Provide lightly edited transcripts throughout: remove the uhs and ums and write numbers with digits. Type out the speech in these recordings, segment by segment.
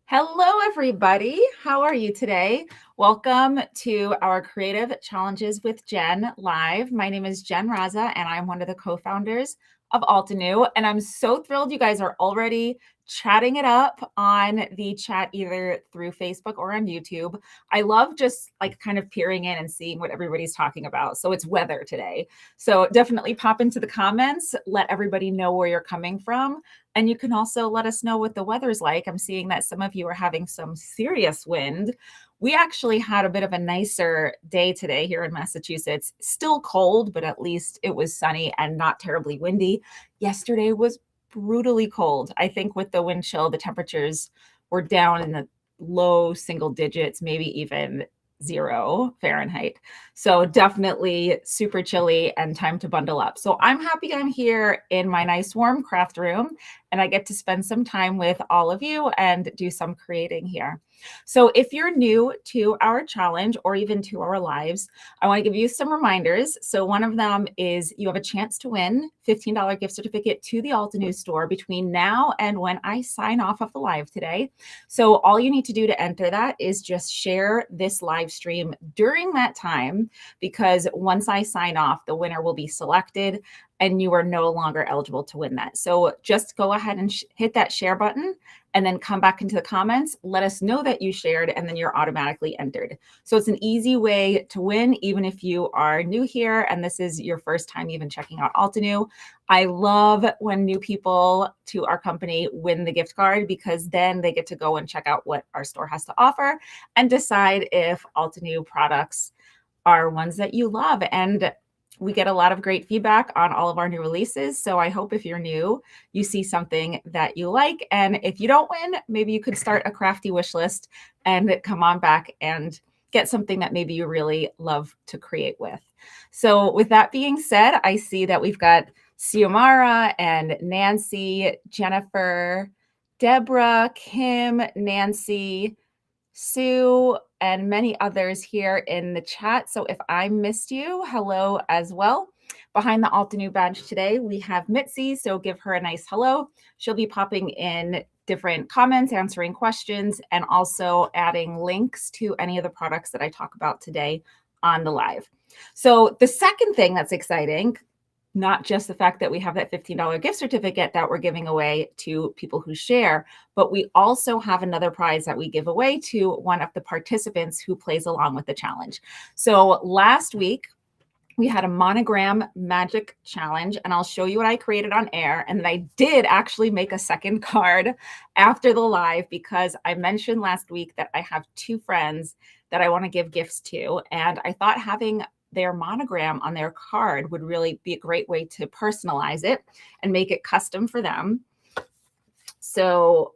Hello, everybody. How are you today? Welcome to our Creative Challenges with Jen live. My name is Jen Raza, and I'm one of the co-founders of Altenew. And I'm so thrilled you guys are already chatting it up on the chat, either through Facebook or on YouTube. I love just like kind of peering in and seeing what everybody's talking about. So it's weather today. So definitely pop into the comments, let everybody know where you're coming from. And you can also let us know what the weather's like. I'm seeing that some of you are having some serious wind. We actually had a bit of a nicer day today here in Massachusetts. Still cold, but at least it was sunny and not terribly windy. Yesterday was brutally cold. I think with the wind chill, the temperatures were down in the low single digits, maybe even 0 Fahrenheit. So definitely super chilly and time to bundle up. So I'm happy I'm here in my nice warm craft room and I get to spend some time with all of you and do some creating here. So if you're new to our challenge or even to our lives, I want to give you some reminders. So one of them is you have a chance to win $15 gift certificate to the Altenew store between now and when I sign off of the live today. So all you need to do to enter that is just share this live stream during that time, because once I sign off, the winner will be selected and you are no longer eligible to win that. So just go ahead and hit that share button and then come back into the comments. Let us know that you shared and then you're automatically entered. So it's an easy way to win, even if you are new here and this is your first time even checking out Altenew. I love when new people to our company win the gift card, because then they get to go and check out what our store has to offer and decide if Altenew products are ones that you love. And we get a lot of great feedback on all of our new releases. So I hope if you're new, you see something that you like. And if you don't win, maybe you could start a crafty wish list and come on back and get something that maybe you really love to create with. So with that being said, I see that we've got Xiomara and Nancy, Jennifer, Deborah, Kim, Nancy, Sue, and many others here in the chat. So if I missed you, hello as well. Behind the Altenew badge today, we have Mitzi, so give her a nice hello. She'll be popping in different comments, answering questions, and also adding links to any of the products that I talk about today on the live. So the second thing that's exciting, not just the fact that we have that $15 gift certificate that we're giving away to people who share, but we also have another prize that we give away to one of the participants who plays along with the challenge. So last week, we had a monogram magic challenge, and I'll show you what I created on air. And then I did actually make a second card after the live, because I mentioned last week that I have two friends that I want to give gifts to. And I thought having their monogram on their card would really be a great way to personalize it and make it custom for them. So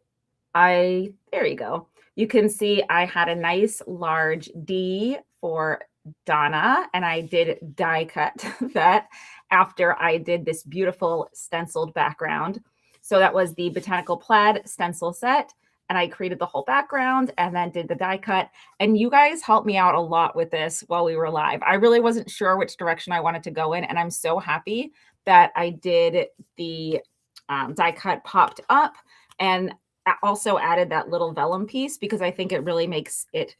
there you go. You can see I had a nice large D for Donna, and I did die cut that after I did this beautiful stenciled background. So that was the Botanical Plaid stencil set. And I created the whole background and then did the die cut. And you guys helped me out a lot with this while we were live. I really wasn't sure which direction I wanted to go in. And I'm so happy that I did the die cut popped up and also added that little vellum piece, because I think it really makes it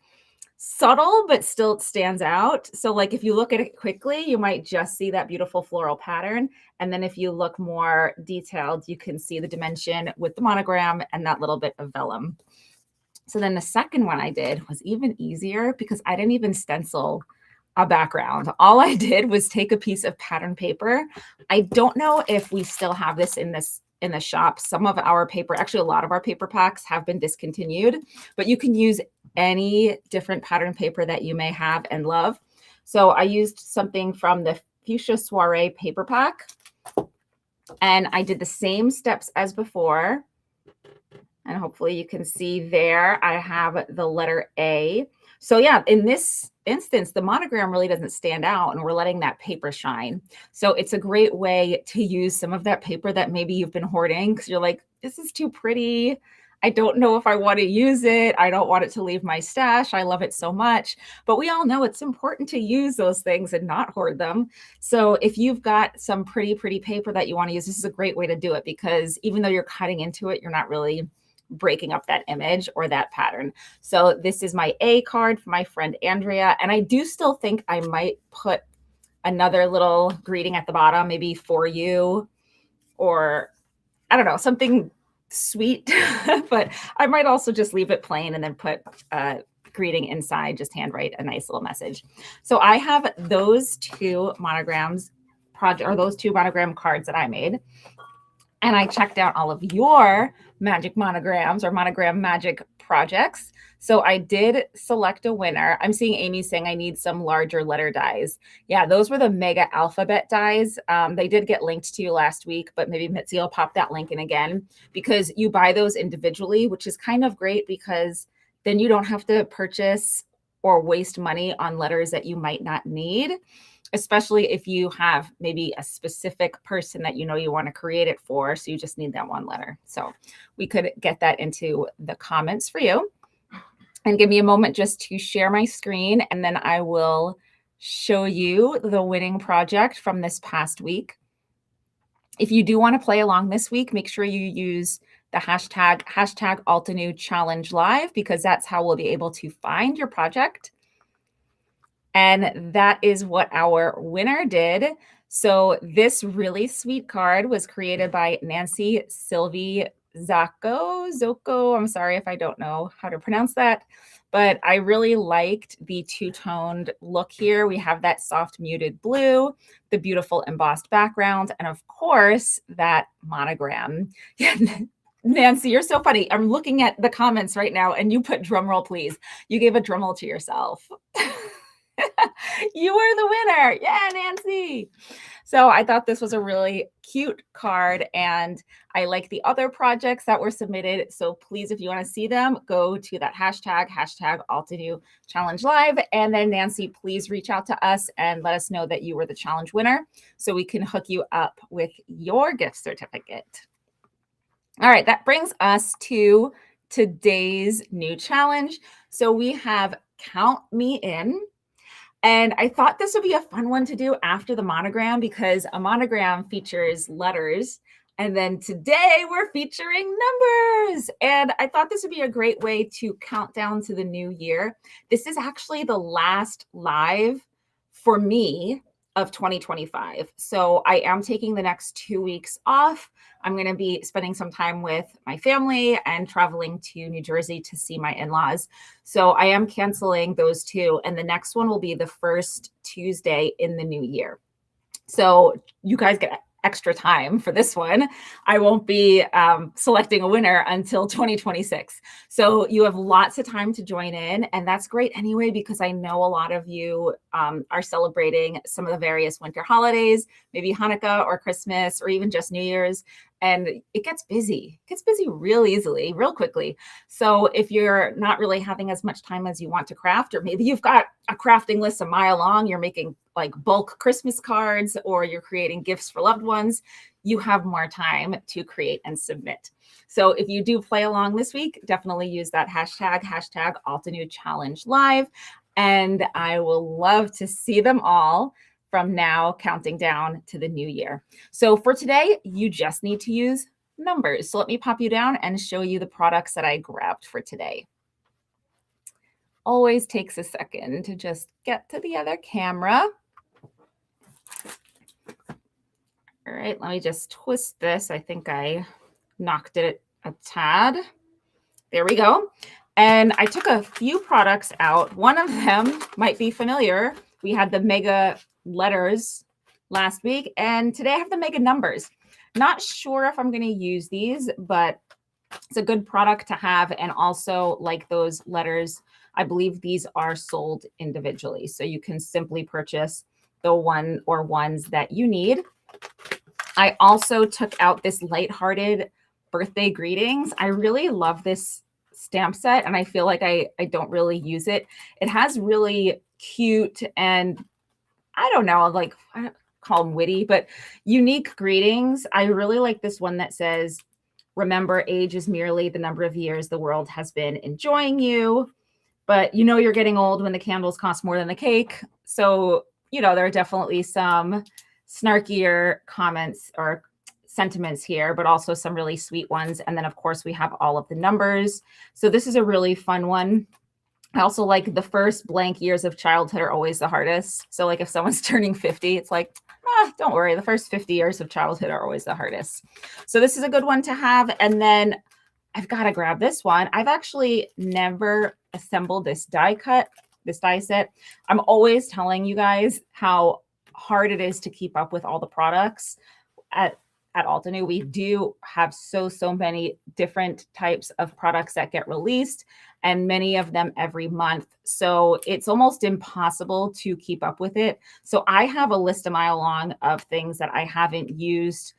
subtle, but still stands out. So like if you look at it quickly, you might just see that beautiful floral pattern. And then if you look more detailed, you can see the dimension with the monogram and that little bit of vellum. So then the second one I did was even easier, because I didn't even stencil a background. All I did was take a piece of pattern paper. I don't know if we still have this in the shop. Some of our paper, actually a lot of our paper packs have been discontinued, but you can use any different pattern paper that you may have and love. So I used something from the Fuchsia Soiree paper pack, and I did the same steps as before. And hopefully you can see there, I have the letter A. So yeah, in this instance, the monogram really doesn't stand out, and we're letting that paper shine. So it's a great way to use some of that paper that maybe you've been hoarding because you're like, this is too pretty. I don't know if I want to use it. I don't want it to leave my stash. I love it so much. But we all know it's important to use those things and not hoard them. So if you've got some pretty paper that you want to use, this is a great way to do it, because even though you're cutting into it, you're not really breaking up that image or that pattern. So this is my A card for my friend Andrea. And I do still think I might put another little greeting at the bottom, maybe for you, or I don't know, something sweet, but I might also just leave it plain and then put a greeting inside, just handwrite a nice little message. So I have those two monograms project, or those two monogram cards that I made. And I checked out all of your magic monograms or monogram magic projects. So I did select a winner. I'm seeing Amy saying I need some larger letter dies. Yeah, those were the mega alphabet dies. They did get linked to you last week, but maybe Mitzi will pop that link in again, because you buy those individually, which is kind of great because then you don't have to purchase or waste money on letters that you might not need, especially if you have maybe a specific person that you know you want to create it for. So you just need that one letter. So we could get that into the comments for you. And give me a moment just to share my screen, and then I will show you the winning project from this past week. If you do want to play along this week, make sure you use the hashtag Altenew Challenge Live, because that's how we'll be able to find your project. And that is what our winner did. So this really sweet card was created by Nancy Sylvie Zocco. I'm sorry if I don't know how to pronounce that, but I really liked the two-toned look here. We have that soft muted blue, the beautiful embossed background, and of course that monogram. Nancy, you're so funny. I'm looking at the comments right now and you put drum roll, please. You gave a drum roll to yourself. You were the winner. Yeah, Nancy. So I thought this was a really cute card, and I like the other projects that were submitted. So please, if you want to see them, go to that hashtag Altenew Challenge Live. And then Nancy, please reach out to us and let us know that you were the challenge winner so we can hook you up with your gift certificate. All right, that brings us to today's new challenge. So we have Count Me In. And I thought this would be a fun one to do after the monogram, because a monogram features letters. And then today we're featuring numbers. And I thought this would be a great way to count down to the new year. This is actually the last live for me of 2025. So I am taking the next 2 weeks off. I'm going to be spending some time with my family and traveling to New Jersey to see my in-laws. So I am canceling those two. And the next one will be the first Tuesday in the new year. So you guys get extra time for this one. I won't be selecting a winner until 2026. So you have lots of time to join in. And that's great anyway, because I know a lot of you are celebrating some of the various winter holidays, maybe Hanukkah or Christmas or even just New Year's. And it gets busy. It gets busy real easily, real quickly. So if you're not really having as much time as you want to craft, or maybe you've got a crafting list a mile long, you're making like bulk Christmas cards, or you're creating gifts for loved ones, you have more time to create and submit. So if you do play along this week, definitely use that hashtag Altenew Challenge Live. And I will love to see them all from now counting down to the new year. So for today, you just need to use numbers. So let me pop you down and show you the products that I grabbed for today. Always takes a second to just get to the other camera. All right, let me just twist this. I think I knocked it a tad. There we go. And I took a few products out. One of them might be familiar. We had the mega letters last week, and today I have the mega numbers. Not sure if I'm going to use these, but it's a good product to have. And also, like those letters, I believe these are sold individually. So you can simply purchase the one or ones that you need. I also took out this lighthearted birthday greetings. I really love this stamp set, and I feel like I don't really use it. It has really cute and I don't know, like I don't call them witty, but unique greetings. I really like this one that says, "Remember, age is merely the number of years the world has been enjoying you. But you know you're getting old when the candles cost more than the cake." So, you know, there are definitely some snarkier comments or sentiments here, but also some really sweet ones. And then of course we have all of the numbers. So this is a really fun one. I also like the first blank years of childhood are always the hardest. So like if someone's turning 50, it's like, don't worry. The first 50 years of childhood are always the hardest. So this is a good one to have. And then I've got to grab this one. I've actually never assembled this die set. I'm always telling you guys how hard it is to keep up with all the products at Altenew. We do have so many different types of products that get released, and many of them every month. So it's almost impossible to keep up with it. So I have a list a mile long of things that I haven't used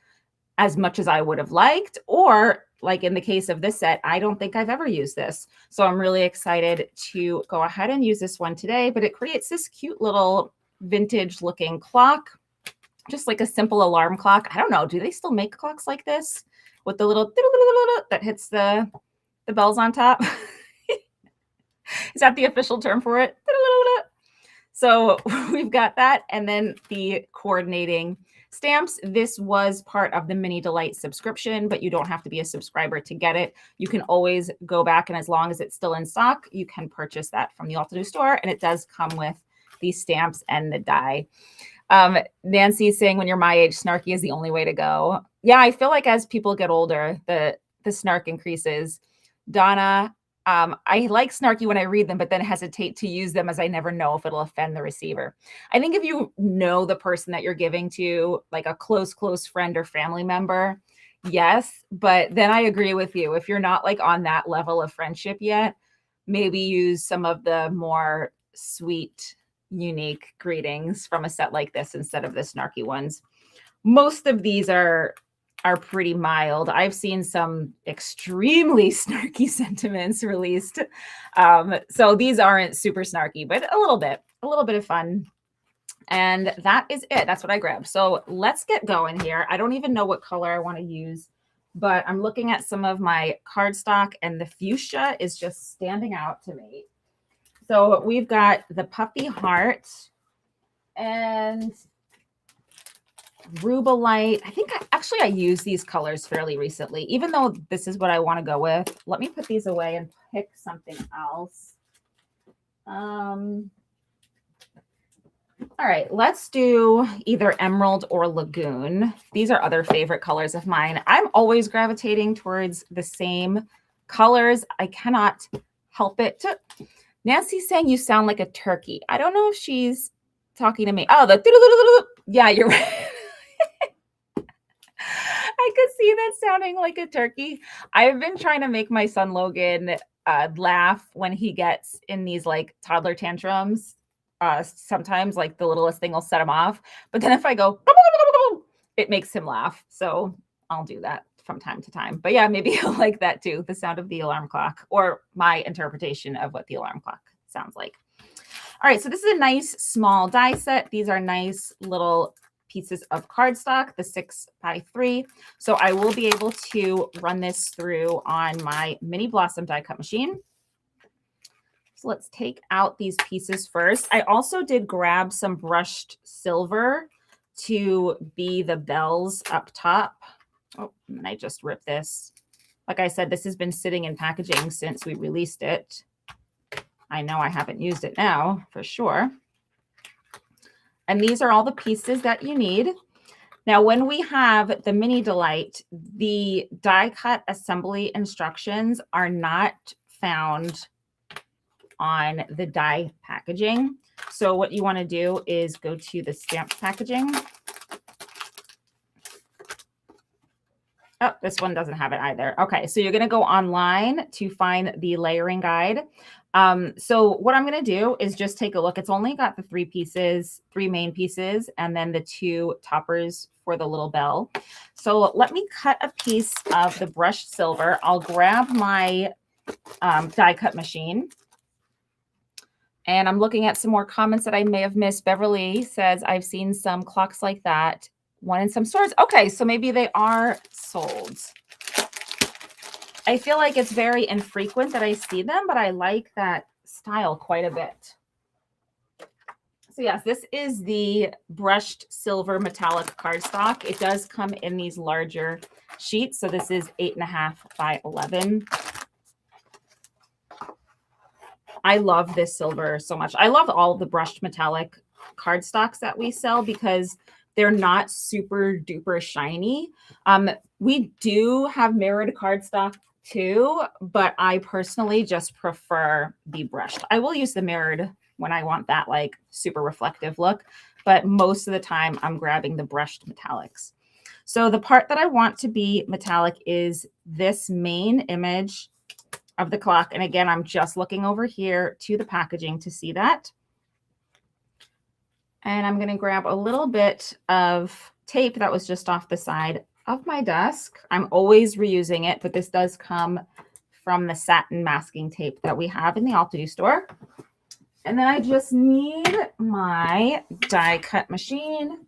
as much as I would have liked, or like in the case of this set, I don't think I've ever used this. So I'm really excited to go ahead and use this one today, but it creates this cute little vintage looking clock, just like a simple alarm clock. I don't know, do they still make clocks like this with the little that hits the bells on top? Is that the official term for it? So we've got that. And then the coordinating stamps. This was part of the Mini Delight subscription, but you don't have to be a subscriber to get it. You can always go back, and as long as it's still in stock, you can purchase that from the Altenew store. And it does come with these stamps and the die. Nancy's saying, when you're my age, snarky is the only way to go. Yeah, I feel like as people get older, the snark increases. Donna, I like snarky when I read them, but then hesitate to use them as I never know if it'll offend the receiver. I think if you know the person that you're giving to, like a close friend or family member, yes. But then I agree with you. If you're not like on that level of friendship yet, maybe use some of the more sweet, unique greetings from a set like this instead of the snarky ones. Most of these are pretty mild. I've seen some extremely snarky sentiments released. So these aren't super snarky, but a little bit of fun. And that is it. That's what I grabbed. So let's get going here. I don't even know what color I want to use, but I'm looking at some of my cardstock, and the fuchsia is just standing out to me. So we've got the puffy heart and Rubelite. I think I used these colors fairly recently, even though this is what I want to go with. Let me put these away and pick something else. All right, let's do either emerald or lagoon. These are other favorite colors of mine. I'm always gravitating towards the same colors. I cannot help it. Nancy's saying you sound like a turkey. I don't know if she's talking to me. Oh, yeah, you're right. I could see that sounding like a turkey. I've been trying to make my son Logan laugh when he gets in these like toddler tantrums. Sometimes like the littlest thing will set him off. But then if I go, it makes him laugh. So I'll do that from time to time. But yeah, maybe he'll like that too, the sound of the alarm clock, or my interpretation of what the alarm clock sounds like. All right, so this is a nice small die set. These are nice little pieces of cardstock, the 6x3. So I will be able to run this through on my Mini Blossom die cut machine. So let's take out these pieces first. I also did grab some brushed silver to be the bells up top. Oh, and I just ripped this. Like I said, this has been sitting in packaging since we released it. I know I haven't used it now for sure. And these are all the pieces that you need. Now, when we have the Mini Delight, the die cut assembly instructions are not found on the die packaging. So what you want to do is go to the stamped packaging. Oh, this one doesn't have it either. Okay, so you're going to go online to find the layering guide. So what I'm going to do is just take a look. It's only got the three main pieces, and then the two toppers for the little bell. So let me cut a piece of the brushed silver. I'll grab my die cut machine. And I'm looking at some more comments that I may have missed. Beverly says, I've seen some clocks like that, one in some stores. Okay, so maybe they are sold. I feel like it's very infrequent that I see them, but I like that style quite a bit. So yes, this is the brushed silver metallic cardstock. It does come in these larger sheets. So this is 8.5 by 11. I love this silver so much. I love all the brushed metallic cardstocks that we sell because they're not super duper shiny. We do have mirrored cardstock too, but I personally just prefer the brushed. I will use the mirrored when I want that like super reflective look, but most of the time I'm grabbing the brushed metallics. So the part that I want to be metallic is this main image of the clock. And again, I'm just looking over here to the packaging to see that. And I'm going to grab a little bit of tape that was just off the side of my desk. I'm always reusing it, but this does come from the satin masking tape that we have in the Altenew store. And then I just need my die cut machine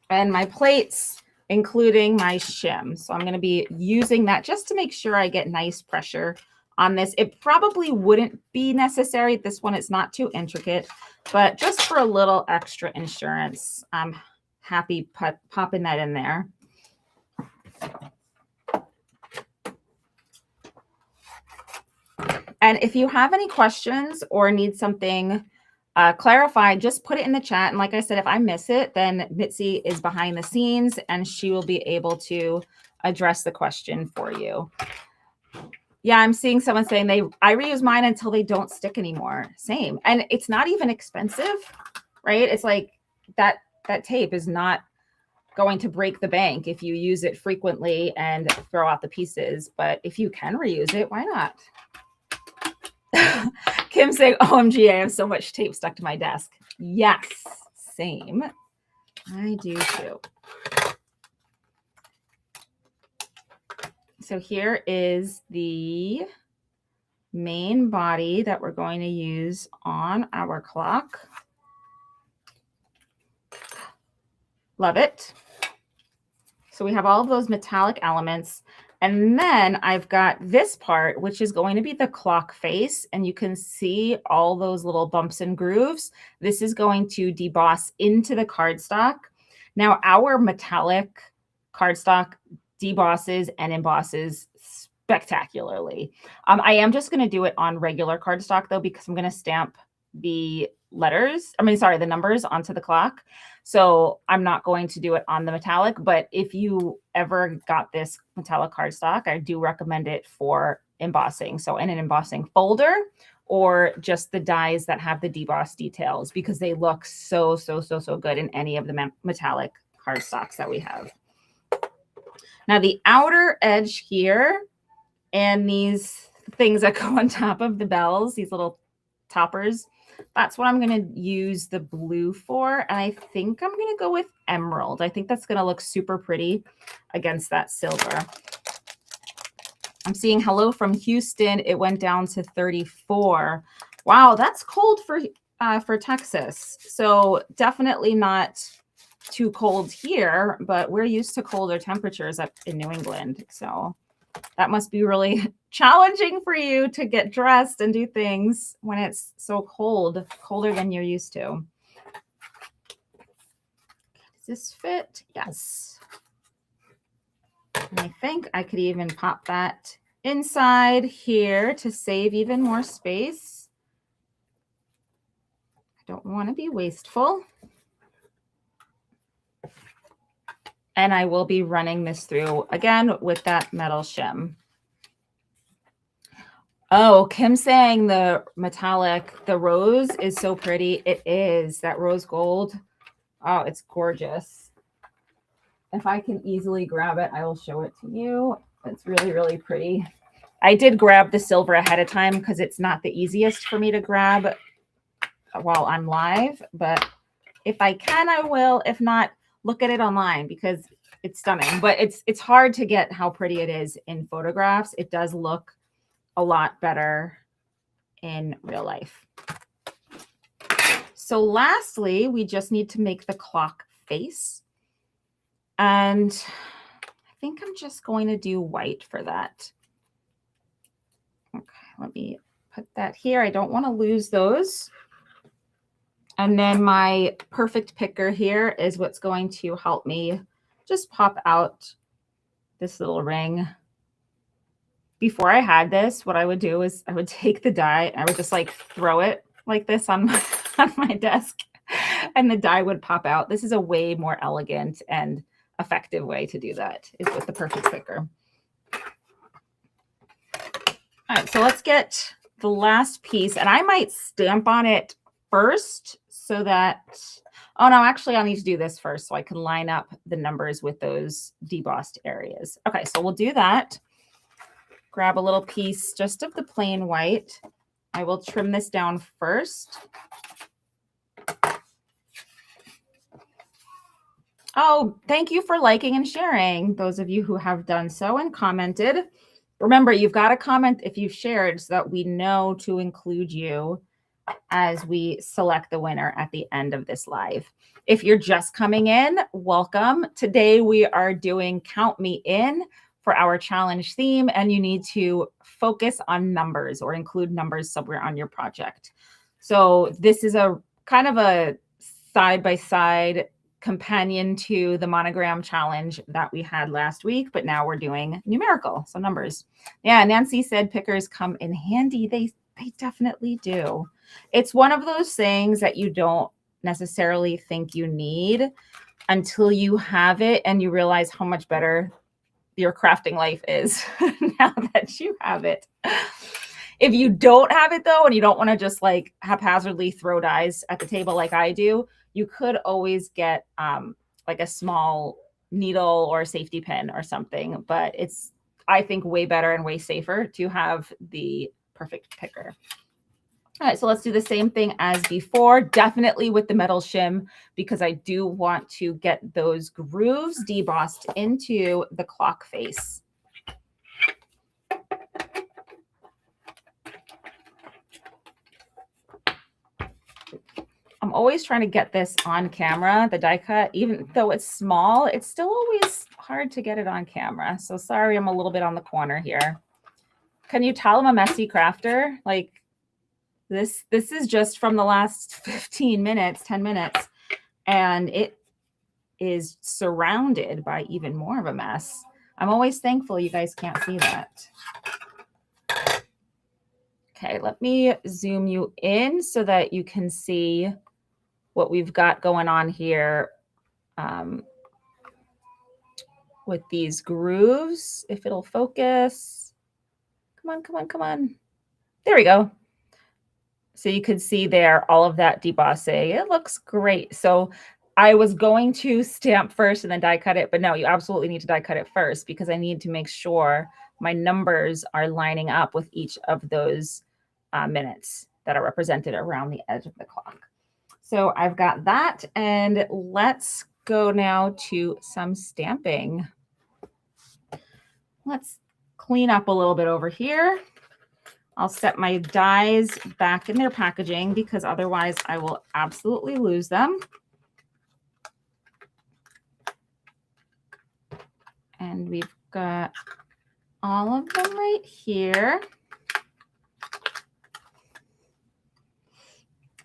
and my plates, including my shim. So I'm going to be using that just to make sure I get nice pressure on this. It probably wouldn't be necessary. This one is not too intricate, but just for a little extra insurance, I'm happy popping that in there. And if you have any questions or need something clarified, just put it in the chat. And like I said, if I miss it, then Mitzi is behind the scenes and she will be able to address the question for you. Yeah, I'm seeing someone saying I reuse mine until they don't stick anymore. Same. And it's not even expensive, right? It's like that tape is not going to break the bank if you use it frequently and throw out the pieces. But if you can reuse it, why not? Kim saying, OMG, I have so much tape stuck to my desk. Yes, same. I do too. So here is the main body that we're going to use on our clock. Love it. So we have all of those metallic elements. And then I've got this part, which is going to be the clock face. And you can see all those little bumps and grooves. This is going to deboss into the cardstock. Now, our metallic cardstock debosses and embosses spectacularly. I am just going to do it on regular cardstock, though, because I'm going to stamp the the numbers onto the clock. So I'm not going to do it on the metallic, but if you ever got this metallic cardstock, I do recommend it for embossing. So in an embossing folder or just the dies that have the deboss details, because they look so good in any of the metallic cardstocks that we have. Now the outer edge here and these things that go on top of the bells, these little toppers, that's what I'm going to use the blue for. And I think I'm going to go with emerald. I think that's going to look super pretty against that silver. I'm seeing hello from Houston. It went down to 34. Wow, that's cold for Texas. So definitely not too cold here, but we're used to colder temperatures up in New England. So that must be really challenging for you to get dressed and do things when it's so cold, colder than you're used to. Does this fit? Yes. And I think I could even pop that inside here to save even more space. I don't want to be wasteful. And I will be running this through again with that metal shim. Oh, Kim saying the metallic, the rose is so pretty. It is, that rose gold. Oh, it's gorgeous. If I can easily grab it, I will show it to you. It's really pretty. I did grab the silver ahead of time because it's not the easiest for me to grab while I'm live. But if I can, I will. If not, look at it online because it's stunning. But it's hard to get how pretty it is in photographs. It does look a lot better in real life. So lastly, we just need to make the clock face. And I think I'm just going to do white for that. Okay, let me put that here. I don't want to lose those. And then my perfect picker here is what's going to help me just pop out this little ring. Before I had this, what I would do is I would take the die and I would just like throw it like this on my desk, and the die would pop out. This is a way more elegant and effective way to do that, is with the perfect picker. All right, so let's get the last piece, and I might stamp on it first so that, oh no, actually I'll need to do this first so I can line up the numbers with those debossed areas. Okay, so we'll do that. Grab a little piece just of the plain white. I will trim this down first. Oh, thank you for liking and sharing, those of you who have done so and commented. Remember, you've got to comment if you've shared so that we know to include you as we select the winner at the end of this live. If you're just coming in, welcome. Today we are doing Count Me In for our challenge theme, and you need to focus on numbers or include numbers somewhere on your project. So this is a kind of a side-by-side companion to the monogram challenge that we had last week, but now we're doing numerical, so numbers. Yeah, Nancy said pickers come in handy. They definitely do. It's one of those things that you don't necessarily think you need until you have it and you realize how much better your crafting life is now that you have it. If you don't have it though, and you don't want to just like haphazardly throw dies at the table like I do, you could always get like a small needle or a safety pin or something, but it's, I think, way better and way safer to have the perfect picker. All right, so let's do the same thing as before, definitely with the metal shim, because I do want to get those grooves debossed into the clock face. I'm always trying to get this on camera, the die cut, even though it's small, it's still always hard to get it on camera. So sorry, I'm a little bit on the corner here. Can you tell I'm a messy crafter? Like, This is just from the last 15 minutes, 10 minutes, and it is surrounded by even more of a mess. I'm always thankful you guys can't see that. Okay, let me zoom you in so that you can see what we've got going on here with these grooves, if it'll focus. Come on, come on, come on. There we go. So you could see there all of that debossing. It looks great. So I was going to stamp first and then die cut it, but no, you absolutely need to die cut it first because I need to make sure my numbers are lining up with each of those minutes that are represented around the edge of the clock. So I've got that, and let's go now to some stamping. Let's clean up a little bit over here. I'll set my dies back in their packaging because otherwise I will absolutely lose them. And we've got all of them right here.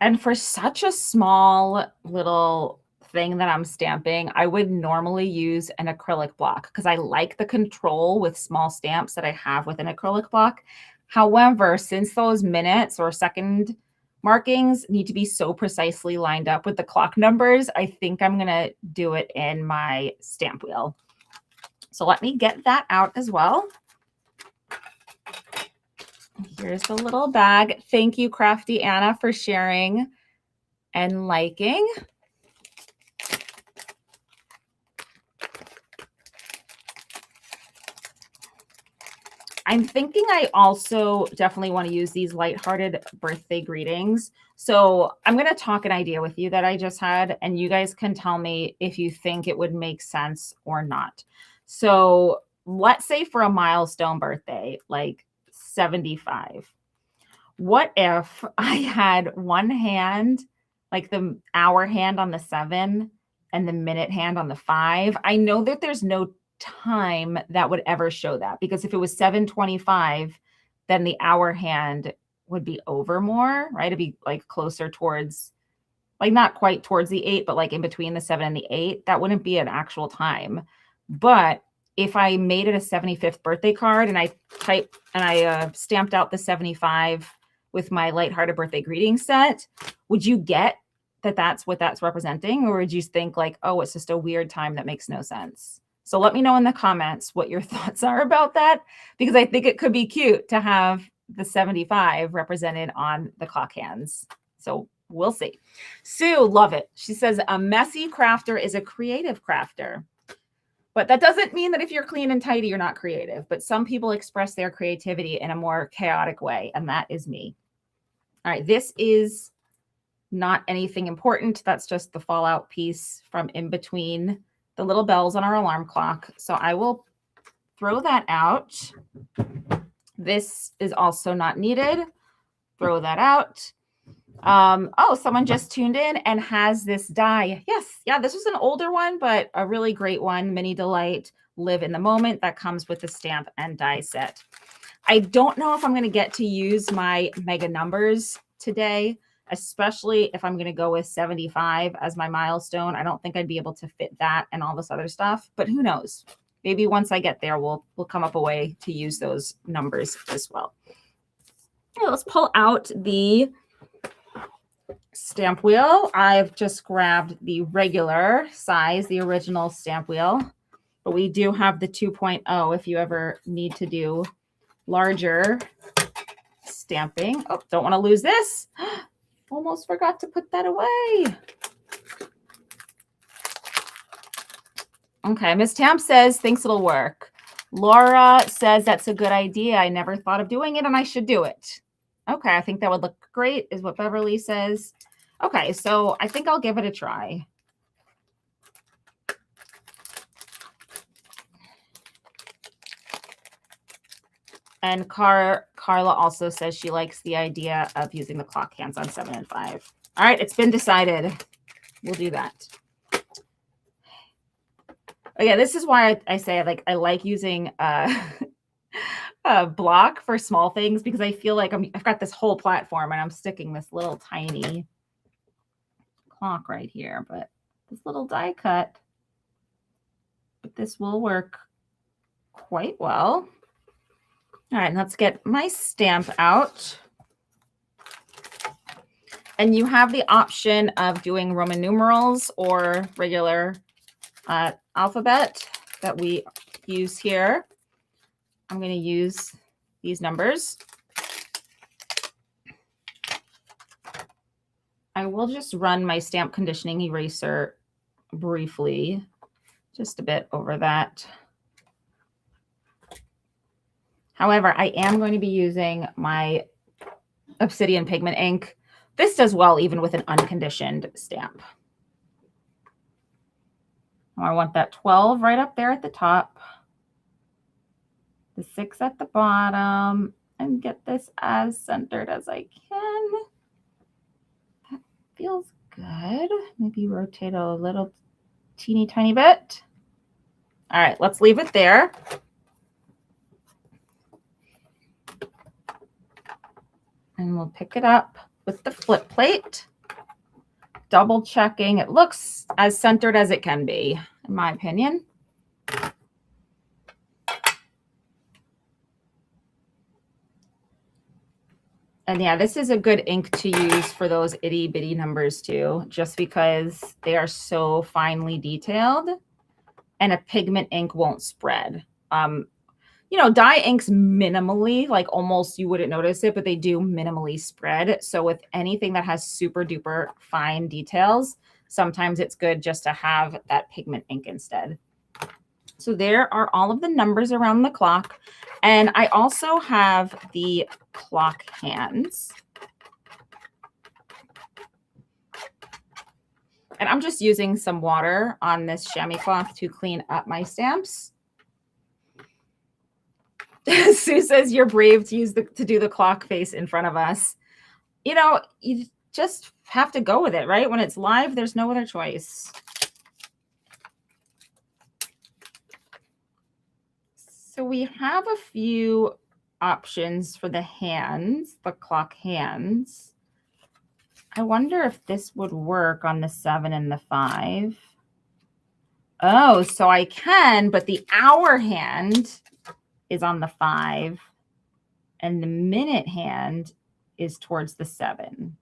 And for such a small little thing that I'm stamping, I would normally use an acrylic block because I like the control with small stamps that I have with an acrylic block. However, since those minutes or second markings need to be so precisely lined up with the clock numbers, I think I'm going to do it in my stamp wheel. So let me get that out as well. Here's the little bag. Thank you, Crafty Anna, for sharing and liking. I'm thinking I also definitely want to use these lighthearted birthday greetings. So I'm going to talk an idea with you that I just had, and you guys can tell me if you think it would make sense or not. So let's say for a milestone birthday, like 75. What if I had one hand, like the hour hand on the 7 and the minute hand on the 5? I know that there's no time that would ever show that, because if it was 7:25, then the hour hand would be over more, right? It'd be like closer towards like not quite towards the 8, but like in between the 7 and the 8, that wouldn't be an actual time. But if I made it a 75th birthday card and I stamped out the 75 with my lighthearted birthday greeting set, would you get that that's what that's representing? Or would you think like, oh, it's just a weird time that makes no sense? So let me know in the comments what your thoughts are about that, because I think it could be cute to have the 75 represented on the clock hands. So we'll see. Sue, love it. She says, a messy crafter is a creative crafter. But that doesn't mean that if you're clean and tidy, you're not creative. But some people express their creativity in a more chaotic way, and that is me. All right, this is not anything important. That's just the fallout piece from in between the little bells on our alarm clock. So I will throw that out. This is also not needed. Throw that out. Oh, someone just tuned in and has this die. Yes. Yeah, this was an older one, but a really great one. Mini Delight, Live in the Moment. That comes with the stamp and die set. I don't know if I'm going to get to use my mega numbers today, especially if I'm going to go with 75 as my milestone. I don't think I'd be able to fit that and all this other stuff, but who knows? Maybe once I get there, we'll come up a way to use those numbers as well. Okay, let's pull out the stamp wheel. I've just grabbed the regular size, the original stamp wheel, but we do have the 2.0 if you ever need to do larger stamping. Oh, don't want to lose this. Almost forgot to put that away. Okay, Miss Tamp says, thinks it'll work. Laura says, that's a good idea. I never thought of doing it and I should do it. Okay, I think that would look great, is what Beverly says. Okay, so I think I'll give it a try. And Carla also says she likes the idea of using the clock hands on 7 and 5. All right, it's been decided. We'll do that. Oh, yeah, this is why I say I like using a block for small things, because I feel like I've got this whole platform and I'm sticking this little tiny clock right here, but this little die cut, but this will work quite well. All right, let's get my stamp out. And you have the option of doing Roman numerals or regular alphabet that we use here. I'm going to use these numbers. I will just run my stamp conditioning eraser briefly, just a bit over that. However, I am going to be using my Obsidian pigment ink. This does well even with an unconditioned stamp. I want that 12 right up there at the top, the 6 at the bottom, and get this as centered as I can. That feels good. Maybe rotate a little teeny tiny bit. All right, let's leave it there. And we'll pick it up with the flip plate, double checking. It looks as centered as it can be, in my opinion. And yeah, this is a good ink to use for those itty bitty numbers too, just because they are so finely detailed and a pigment ink won't spread. You know, dye inks minimally, like almost you wouldn't notice it, but they do minimally spread. So with anything that has super duper fine details, sometimes it's good just to have that pigment ink instead. So there are all of the numbers around the clock. And I also have the clock hands. And I'm just using some water on this chamois cloth to clean up my stamps. Sue says you're brave to do the clock face in front of us. You know, you just have to go with it, right? When it's live, there's no other choice. So we have a few options for the hands, the clock hands. I wonder if this would work on the 7 and the 5. Oh, so I can, but the hour hand is on the 5 and the minute hand is towards the 7.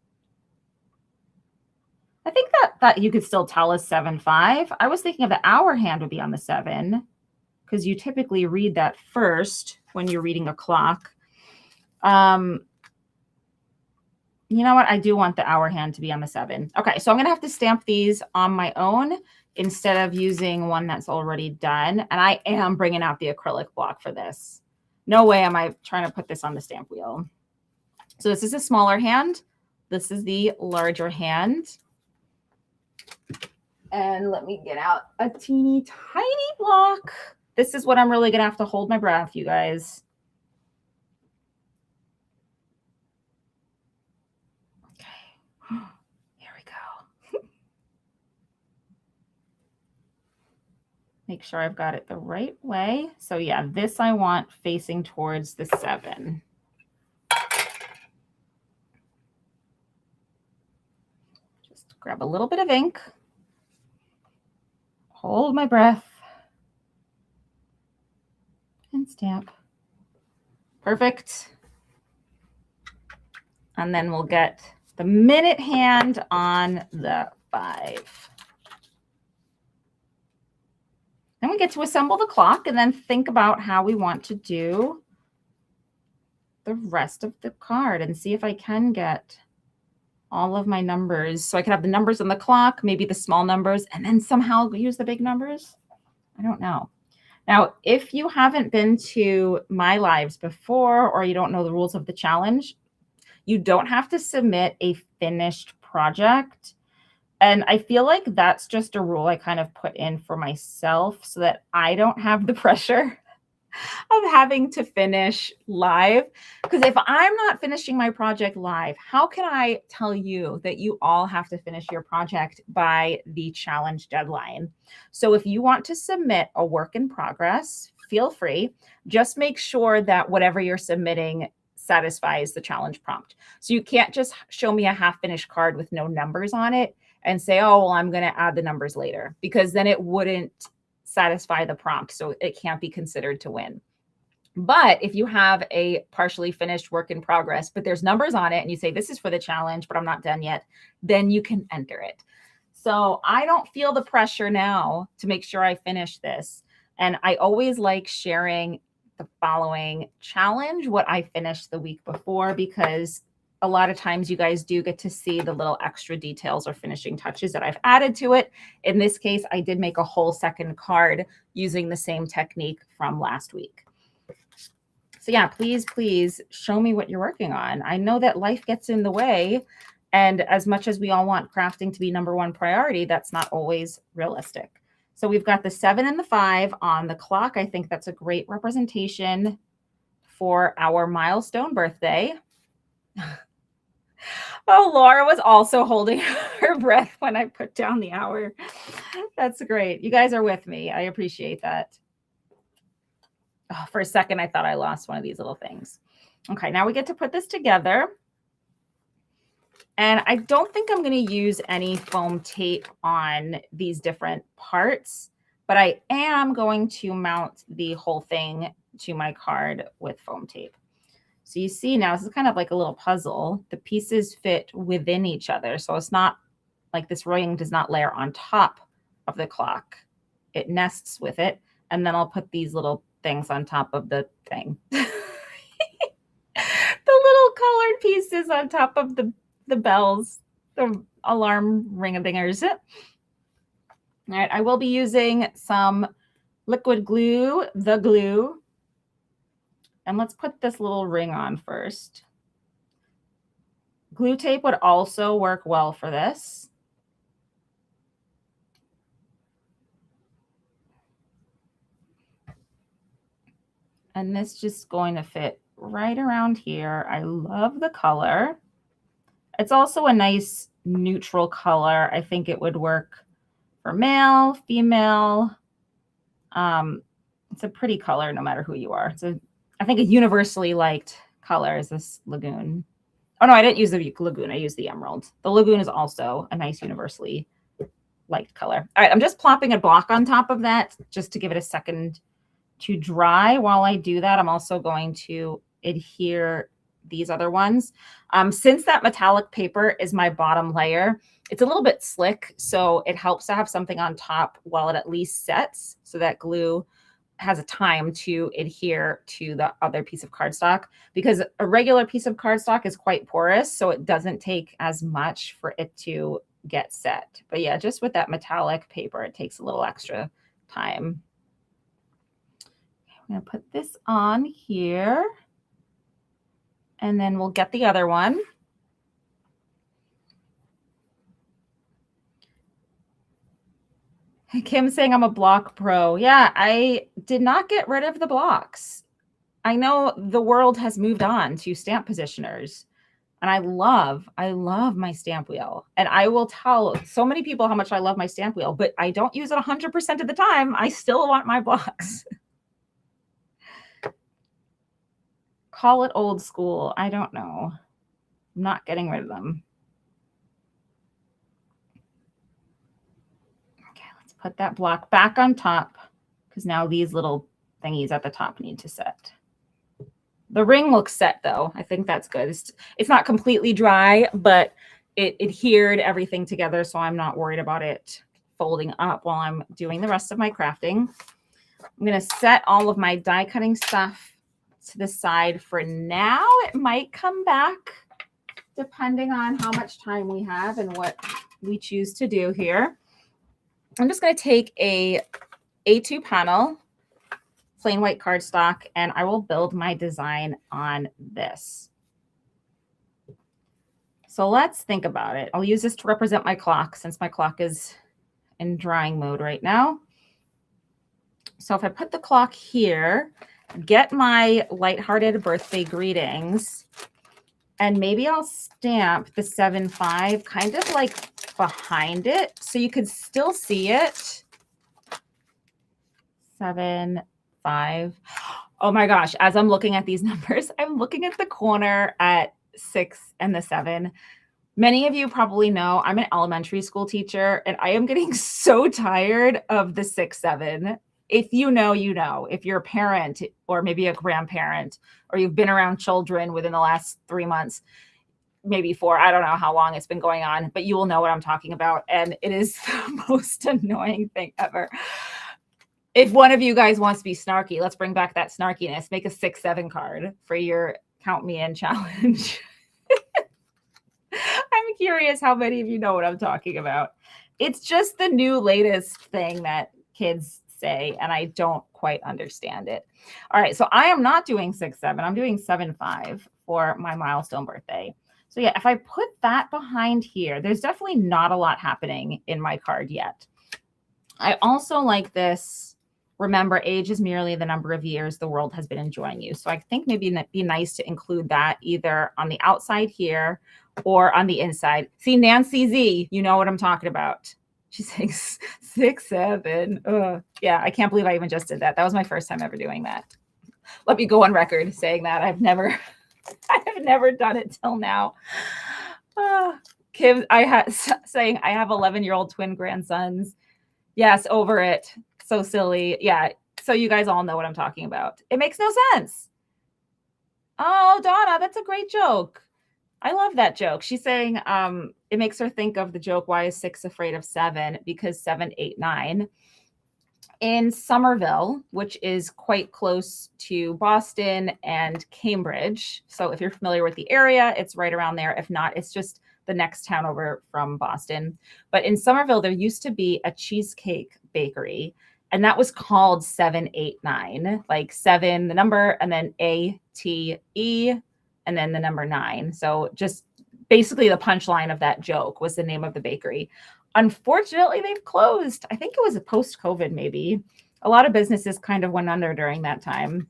I think that you could still tell us 7-5. I was thinking of the hour hand would be on the 7 because you typically read that first when you're reading a clock. You know what? I do want the hour hand to be on the 7. Okay, so I'm going to have to stamp these on my own instead of using one that's already done. And I am bringing out the acrylic block for this. No way am I trying to put this on the stamp wheel. So this is a smaller hand. This is the larger hand. And let me get out a teeny tiny block. This is what I'm really going to have to hold my breath, you guys. Okay, here we go. Make sure I've got it the right way. So yeah, this I want facing towards the 7. Just grab a little bit of ink. Hold my breath. And stamp. Perfect. And then we'll get the minute hand on the 5. Then we get to assemble the clock and then think about how we want to do the rest of the card and see if I can get all of my numbers. So I can have the numbers on the clock, maybe the small numbers, and then somehow use the big numbers. I don't know. Now, if you haven't been to my lives before or you don't know the rules of the challenge, you don't have to submit a finished project. And I feel like that's just a rule I kind of put in for myself so that I don't have the pressure of having to finish live. Because if I'm not finishing my project live, how can I tell you that you all have to finish your project by the challenge deadline? So if you want to submit a work in progress, feel free. Just make sure that whatever you're submitting satisfies the challenge prompt. So you can't just show me a half-finished card with no numbers on it and say, oh, well, I'm going to add the numbers later, because then it wouldn't satisfy the prompt. So it can't be considered to win. But if you have a partially finished work in progress, but there's numbers on it and you say, this is for the challenge, but I'm not done yet, then you can enter it. So I don't feel the pressure now to make sure I finish this. And I always like sharing the following challenge, what I finished the week before, because a lot of times you guys do get to see the little extra details or finishing touches that I've added to it. In this case, I did make a whole second card using the same technique from last week. So yeah, please show me what you're working on. I know that life gets in the way, and as much as we all want crafting to be #1 priority, that's not always realistic. So we've got the 7 and the 5 on the clock. I think that's a great representation for our milestone birthday. Oh, Laura was also holding her breath when I put down the hour. That's great. You guys are with me. I appreciate that. Oh, for a second, I thought I lost one of these little things. Okay, now we get to put this together. And I don't think I'm going to use any foam tape on these different parts, but I am going to mount the whole thing to my card with foam tape. So you see now, this is kind of like a little puzzle. The pieces fit within each other. So it's not like this ring does not layer on top of the clock. It nests with it. And then I'll put these little things on top of the thing. The little colored pieces on top of the bells, the alarm ring-a-dingers. All right, I will be using some liquid glue, the glue. And let's put this little ring on first. Glue tape would also work well for this. And this just going to fit right around here. I love the color. It's also a nice neutral color. I think it would work for male, female. It's a pretty color no matter who you are. I think a universally liked color is this lagoon. Oh, no, I didn't use the Lagoon. I used the Emerald. The Lagoon is also a nice universally liked color. All right, I'm just plopping a block on top of that just to give it a second to dry. While I do that, I'm also going to adhere these other ones. Since that metallic paper is my bottom layer, it's a little bit slick, so it helps to have something on top while it at least sets, so that glue has a time to adhere to the other piece of cardstock, because a regular piece of cardstock is quite porous, so it doesn't take as much for it to get set. But yeah, just with that metallic paper, it takes a little extra time. I'm going to put this on here, and then we'll get the other one. Kim's saying I'm a block pro. Yeah, I did not get rid of the blocks. I know the world has moved on to stamp positioners, and I love my stamp wheel. And I will tell so many people how much I love my stamp wheel, but I don't use it 100% of the time. I still want my blocks. Call it old school. I don't know. I'm not getting rid of them. Okay, let's put that block back on top, because now these little thingies at the top need to set. The ring looks set though. I think that's good. It's not completely dry, but it adhered everything together, so I'm not worried about it folding up while I'm doing the rest of my crafting. I'm going to set all of my die cutting stuff to the side for now. It might come back depending on how much time we have and what we choose to do here. I'm just going to take a A2 panel, plain white cardstock, and I will build my design on this. So let's think about it. I'll use this to represent my clock, since my clock is in drying mode right now. So if I put the clock here, get my lighthearted birthday greetings, and maybe I'll stamp the 7-5 kind of like behind it, so you could still see it. 7-5. Oh my gosh, as I'm looking at these numbers, I'm looking at the corner at 6 and the 7. Many of you probably know I'm an elementary school teacher, and I am getting so tired of the 6-7. If you know, you know. If you're a parent or maybe a grandparent, or you've been around children within the last 3 months, maybe 4, I don't know how long it's been going on, but you will know what I'm talking about. And it is the most annoying thing ever. If one of you guys wants to be snarky, let's bring back that snarkiness. Make a 6-7 card for your Count Me In challenge. I'm curious how many of you know what I'm talking about. It's just the new latest thing that kids say, and I don't quite understand it. All right, so I am not doing 6-7. I'm doing 7-5 for my milestone birthday. So yeah, if I put that behind here, there's definitely not a lot happening in my card yet. I also like this. Remember, age is merely the number of years the world has been enjoying you. So I think maybe it'd be nice to include that either on the outside here or on the inside. See, Nancy Z, you know what I'm talking about. She's saying 6-7. Yeah, I can't believe I even just did that. That was my first time ever doing that. Let me go on record saying that. I've never done it till now. Kim, saying I have 11-year-old twin grandsons. Yes, over it. So silly. Yeah. So you guys all know what I'm talking about. It makes no sense. Oh, Donna, that's a great joke. I love that joke. She's saying it makes her think of the joke, why is 6 afraid of 7? Because 7, 8, 9. In Somerville, which is quite close to Boston and Cambridge. So if you're familiar with the area, it's right around there. If not, it's just the next town over from Boston. But in Somerville, there used to be a cheesecake bakery, and that was called 7, 8, 9, like 7, the number, and then A-T-E, and then the number 9. So just basically the punchline of that joke was the name of the bakery. Unfortunately, they've closed. I think it was a post-COVID maybe. A lot of businesses kind of went under during that time.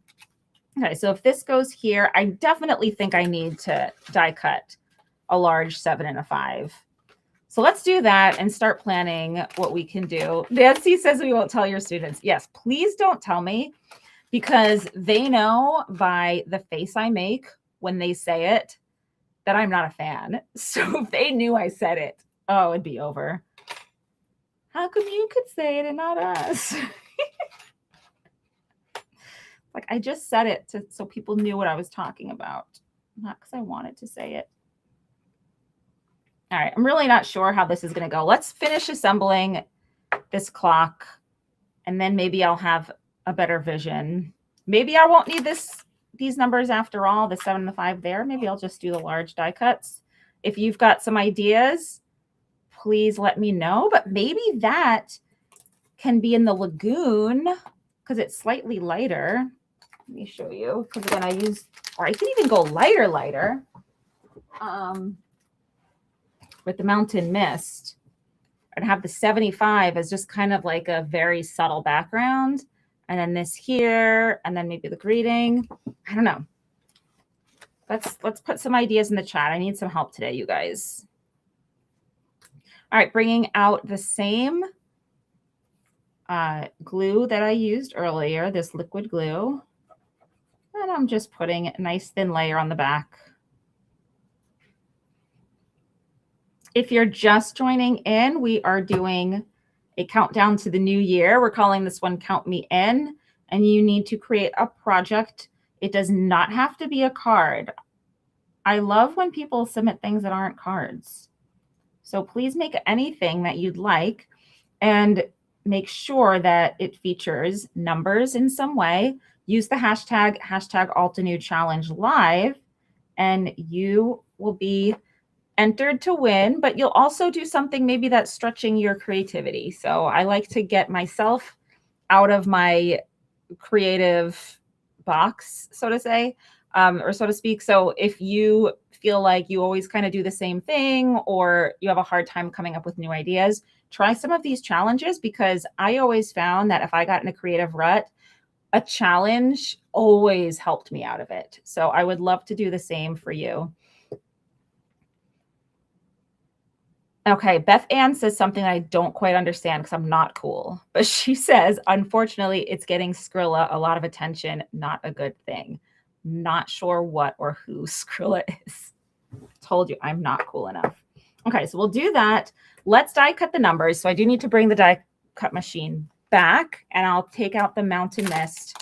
Okay, so if this goes here, I definitely think I need to die cut a large 7 and a 5. So let's do that and start planning what we can do. Nancy says we won't tell your students. Yes, please don't tell me, because they know by the face I make when they say it that I'm not a fan. So if they knew I said it, oh, it'd be over. How come you could say it and not us? Like, I just said it so people knew what I was talking about, not because I wanted to say it. All right, I'm really not sure how this is going to go. Let's finish assembling this clock, and then maybe I'll have a better vision. Maybe I won't need these numbers after all, the 7 and the 5 there. Maybe I'll just do the large die cuts. If you've got some ideas, please let me know. But maybe that can be in the lagoon because it's slightly lighter. Let me show you, because then I can even go lighter with the mountain mist. I'd have the 75 as just kind of like a very subtle background. And then this here, and then maybe the greeting. I don't know. Let's put some ideas in the chat. I need some help today, you guys. All right, bringing out the same glue that I used earlier, this liquid glue. And I'm just putting a nice thin layer on the back. If you're just joining in, we are doing a countdown to the new year. We're calling this one Count Me In, and you need to create a project. It does not have to be a card. I love when people submit things that aren't cards. So please make anything that you'd like and make sure that it features numbers in some way. Use the hashtag Altenew Challenge Live, and you will be entered to win, but you'll also do something maybe that's stretching your creativity. So I like to get myself out of my creative box, so to say, or so to speak. So if you feel like you always kind of do the same thing, or you have a hard time coming up with new ideas, try some of these challenges, because I always found that if I got in a creative rut, a challenge always helped me out of it. So I would love to do the same for you. Okay, Beth Ann says something I don't quite understand because I'm not cool. But she says, unfortunately, it's getting Skrilla a lot of attention. Not a good thing. Not sure what or who Skrilla is. Told you I'm not cool enough. Okay, so we'll do that. Let's die cut the numbers. So I do need to bring the die cut machine back, and I'll take out the mountain mist.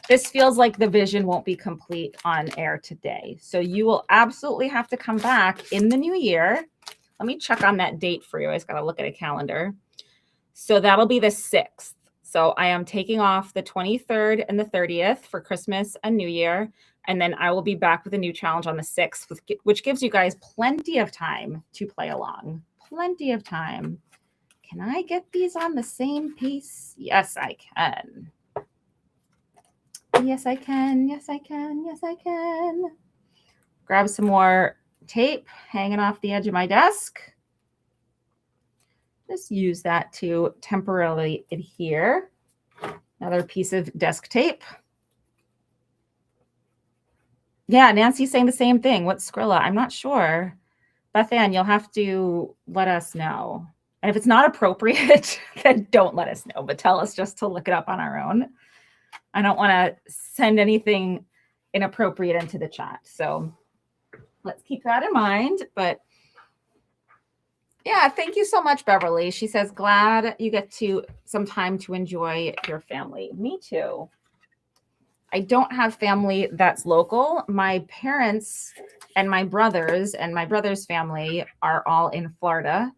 This feels like the vision won't be complete on air today. So you will absolutely have to come back in the new year. Let me check on that date for you. I just got to look at a calendar. So that'll be the 6th. So I am taking off the 23rd and the 30th for Christmas and New Year. And then I will be back with a new challenge on the 6th, which gives you guys plenty of time to play along. Plenty of time. Can I get these on the same piece? Yes, I can. Yes, I can. Yes, I can. Yes, I can. Grab some more tape hanging off the edge of my desk. Just use that to temporarily adhere. Another piece of desk tape. Yeah, Nancy's saying the same thing. What's Skrilla? I'm not sure. Beth Ann, you'll have to let us know. And if it's not appropriate, then don't let us know, but tell us just to look it up on our own. I don't want to send anything inappropriate into the chat. So let's keep that in mind. But yeah, thank you so much, Beverly. She says, glad you get some time to enjoy your family. Me too. I don't have family that's local. My parents and my brother's family are all in Florida.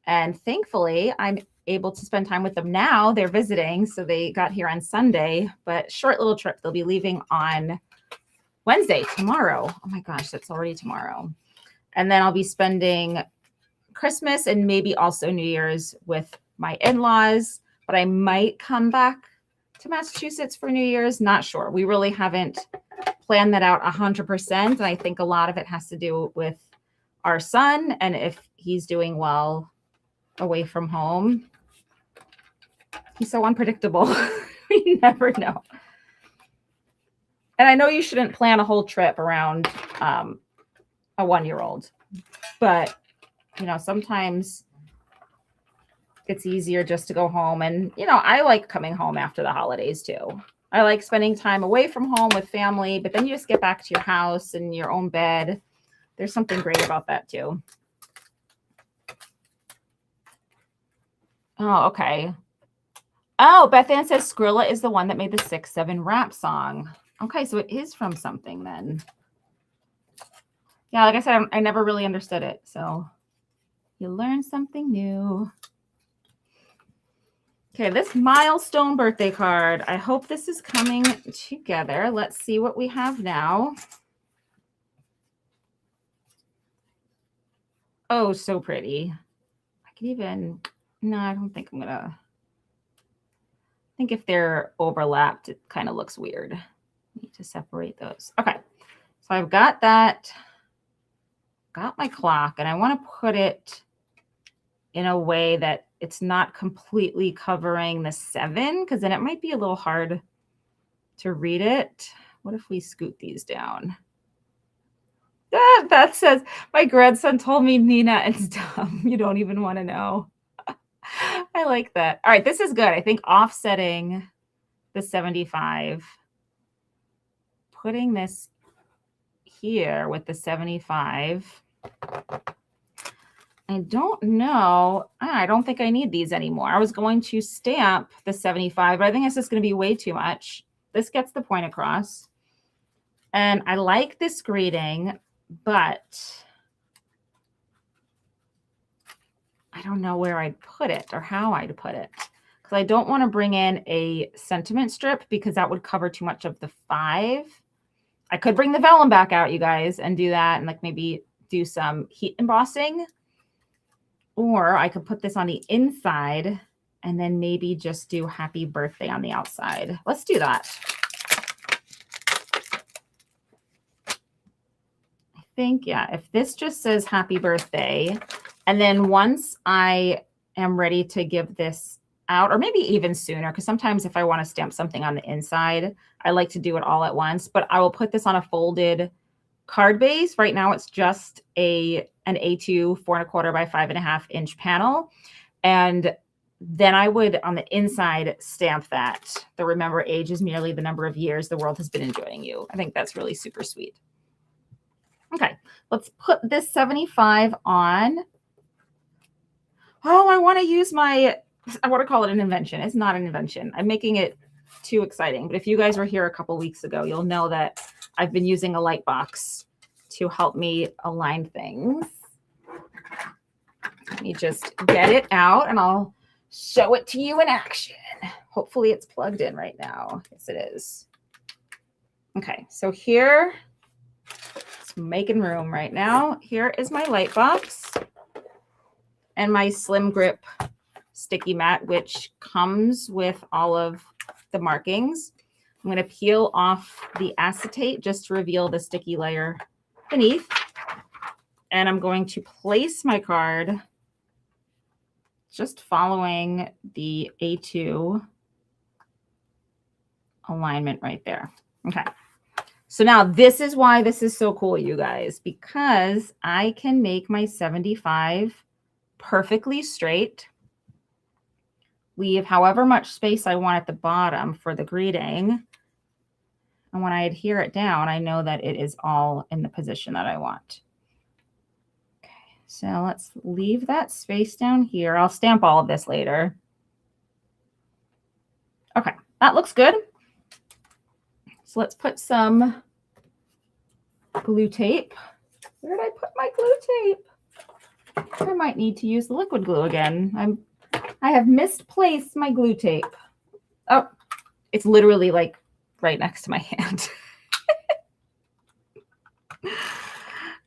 And thankfully, I'm able to spend time with them now. They're visiting, so they got here on Sunday, but short little trip. They'll be leaving on Wednesday, tomorrow. Oh my gosh, that's already tomorrow. And then I'll be spending Christmas and maybe also New Year's with my in-laws, but I might come back to Massachusetts for New Year's. Not sure. We really haven't planned that out 100%. And I think a lot of it has to do with our son and if he's doing well away from home. He's so unpredictable. We never know. And I know you shouldn't plan a whole trip around a 1-year-old, but you know, sometimes it's easier just to go home. And, you know, I like coming home after the holidays too. I like spending time away from home with family, but then you just get back to your house and your own bed. There's something great about that too. Oh, okay. Oh, Beth Ann says Skrilla is the one that made the 6-7 rap song. Okay, so it is from something then. Yeah, like I said, I never really understood it. So you learn something new. Okay, this milestone birthday card. I hope this is coming together. Let's see what we have now. Oh, so pretty. I could even, no, I don't think I'm gonna. I think if they're overlapped, it kind of looks weird. I need to separate those. Okay, so I've got that. Got my clock, and I want to put it in a way that it's not completely covering the 7, because then it might be a little hard to read it. What if we scoot these down? That says, my grandson told me Nina is dumb. You don't even want to know. I like that. All right, this is good. I think offsetting the 75, putting this here with the 75. I don't know. I don't think I need these anymore. I was going to stamp the 75, but I think it's just going to be way too much. This gets the point across. And I like this greeting, but I don't know where I'd put it or how I'd put it. Because I don't want to bring in a sentiment strip because that would cover too much of the 5. I could bring the vellum back out, you guys, and do that and like maybe do some heat embossing. Or I could put this on the inside and then maybe just do happy birthday on the outside. Let's do that. I think, yeah, if this just says happy birthday, and then once I am ready to give this out, or maybe even sooner, because sometimes if I want to stamp something on the inside, I like to do it all at once, but I will put this on a folded card base. Right now it's just an A2 4¼ by 5½ inch panel. And then I would on the inside stamp that the remember age is merely the number of years the world has been enjoying you. I think that's really super sweet. Okay, let's put this 75 on. Oh, I want to use I want to call it an invention. It's not an invention. I'm making it too exciting. But if you guys were here a couple weeks ago, you'll know that I've been using a light box to help me align things. Let me just get it out and I'll show it to you in action. Hopefully it's plugged in right now. Yes, it is. Okay, so here, it's making room right now. Here is my light box and my Slim Grip sticky mat, which comes with all of the markings. I'm going to peel off the acetate just to reveal the sticky layer beneath. And I'm going to place my card just following the A2 alignment right there. Okay. So now this is why this is so cool, you guys, because I can make my 75 perfectly straight, leave however much space I want at the bottom for the greeting. And when I adhere it down, I know that it is all in the position that I want. Okay, so let's leave that space down here. I'll stamp all of this later. Okay, that looks good. So let's put some glue tape. Where did I put my glue tape? I might need to use the liquid glue again. I have misplaced my glue tape. Oh, it's literally like right next to my hand.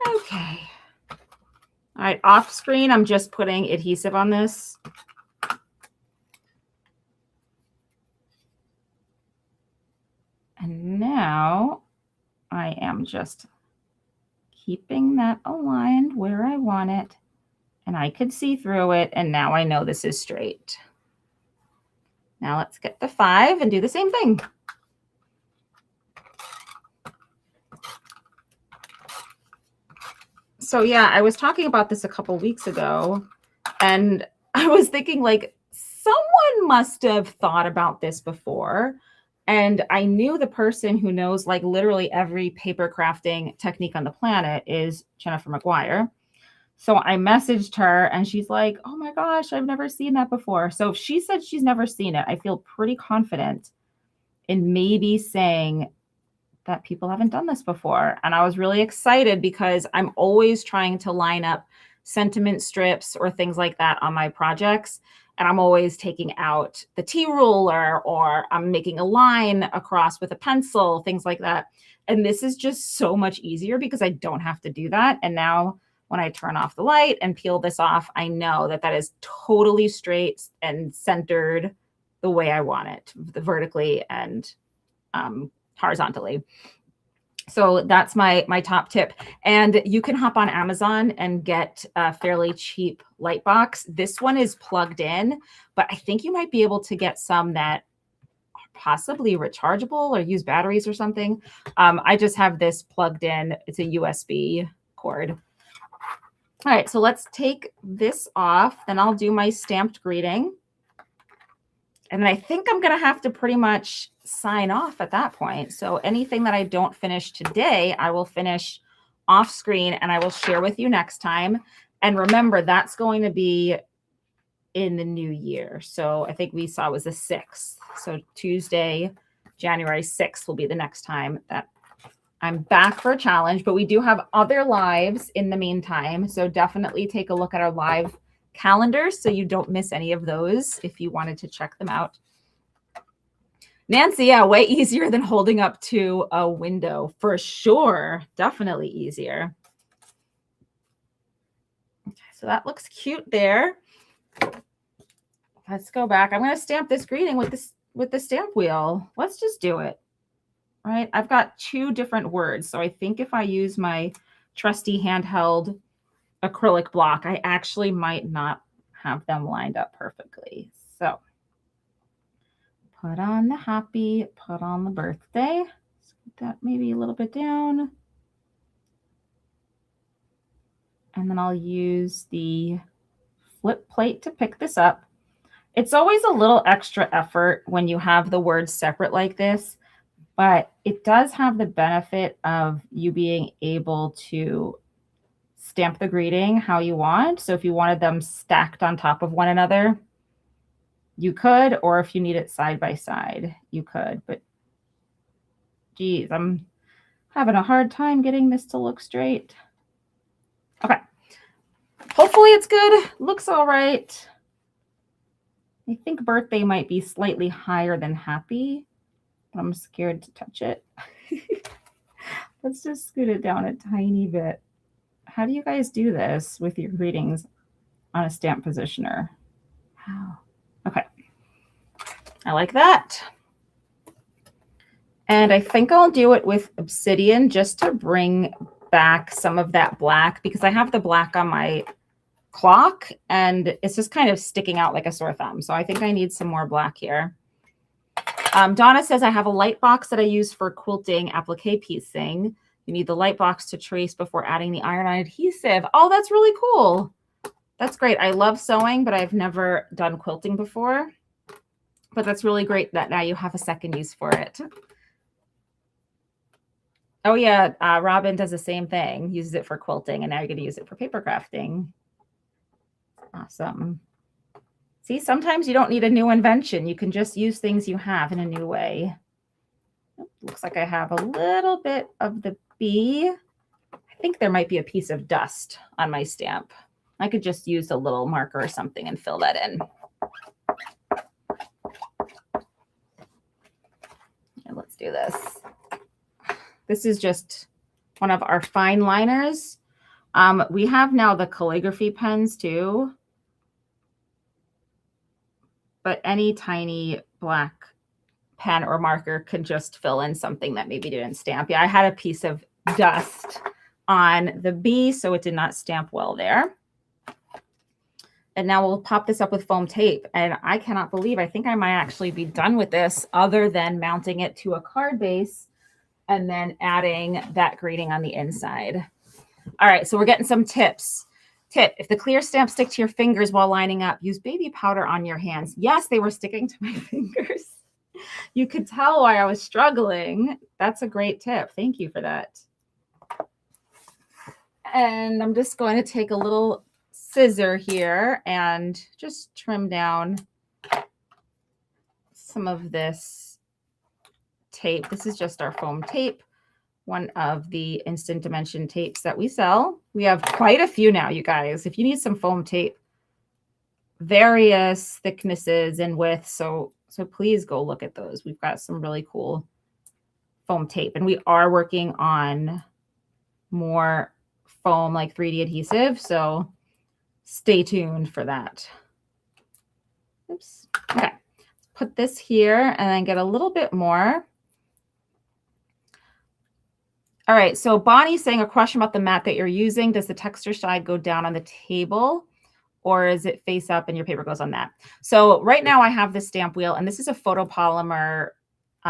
Okay. All right, off screen, I'm just putting adhesive on this. And now I am just keeping that aligned where I want it. And I could see through it. And now I know this is straight. Now let's get the 5 and do the same thing. So yeah, I was talking about this a couple weeks ago, and I was thinking like someone must have thought about this before. And I knew the person who knows like literally every paper crafting technique on the planet is Jennifer McGuire. So I messaged her and she's like, oh my gosh, I've never seen that before. So if she said she's never seen it, I feel pretty confident in maybe saying that people haven't done this before. And I was really excited because I'm always trying to line up sentiment strips or things like that on my projects. And I'm always taking out the T-ruler, or I'm making a line across with a pencil, things like that. And this is just so much easier because I don't have to do that. And now when I turn off the light and peel this off, I know that that is totally straight and centered the way I want it, vertically and horizontally. So that's my top tip. And you can hop on Amazon and get a fairly cheap light box. This one is plugged in, but I think you might be able to get some that are possibly rechargeable or use batteries or something. I just have this plugged in. It's a USB cord. All right, so let's take this off. Then I'll do my stamped greeting. And then I think I'm going to have to pretty much sign off at that point. So anything that I don't finish today, I will finish off screen and I will share with you next time. And remember, that's going to be in the new year. So I think we saw was the 6th. So Tuesday, January 6th will be the next time that I'm back for a challenge. But we do have other lives in the meantime. So definitely take a look at our live calendars so you don't miss any of those if you wanted to check them out. Nancy, yeah, way easier than holding up to a window for sure. Definitely easier. Okay, so that looks cute there. Let's go back. I'm going to stamp this greeting with the stamp wheel. Let's just do it. All right, I've got 2 different words. So I think if I use my trusty handheld acrylic block, I actually might not have them lined up perfectly. So put on the happy, put on the birthday. Scoot that maybe a little bit down. And then I'll use the flip plate to pick this up. It's always a little extra effort when you have the words separate like this, but it does have the benefit of you being able to stamp the greeting how you want. So if you wanted them stacked on top of one another, you could, or if you need it side by side, you could. But geez, I'm having a hard time getting this to look straight. Okay. Hopefully it's good. Looks all right. I think birthday might be slightly higher than happy, but I'm scared to touch it. Let's just scoot it down a tiny bit. How do you guys do this with your greetings on a stamp positioner? How? Okay. I like that. And I think I'll do it with obsidian just to bring back some of that black, because I have the black on my clock and it's just kind of sticking out like a sore thumb. So I think I need some more black here. Donna says, I have a light box that I use for quilting applique piecing. You need the light box to trace before adding the iron-on adhesive. Oh, that's really cool. That's great. I love sewing, but I've never done quilting before. But that's really great that now you have a second use for it. Oh, yeah. Robin does the same thing. Uses it for quilting, and now you're going to use it for paper crafting. Awesome. See, sometimes you don't need a new invention. You can just use things you have in a new way. Looks like I have a little bit of the bee. I think there might be a piece of dust on my stamp. I could just use a little marker or something and fill that in. And let's do this. This is just one of our fine liners. We have now the calligraphy pens too, but any tiny black pen or marker can just fill in something that maybe didn't stamp. Yeah, I had a piece of dust on the bee, so it did not stamp well there. And now we'll pop this up with foam tape. And I cannot believe, I think I might actually be done with this other than mounting it to a card base and then adding that greeting on the inside. All right, so we're getting some tips. Tip, if the clear stamps stick to your fingers while lining up, use baby powder on your hands. Yes, they were sticking to my fingers. You could tell why I was struggling. That's a great tip. Thank you for that. And I'm just going to take a little scissor here and just trim down some of this tape. This is just our foam tape, one of the instant dimension tapes that we sell. We have quite a few now, you guys. If you need some foam tape, various thicknesses and widths, so please go look at those. We've got some really cool foam tape, and we are working on more foam like 3D adhesive, so stay tuned for that. Oops. Okay, put this here and then get a little bit more. All right, so Bonnie's saying a question about the mat that you're using. Does the texture side go down on the table, or is it face up and your paper goes on that? So right now I have this stamp wheel, and this is a photopolymer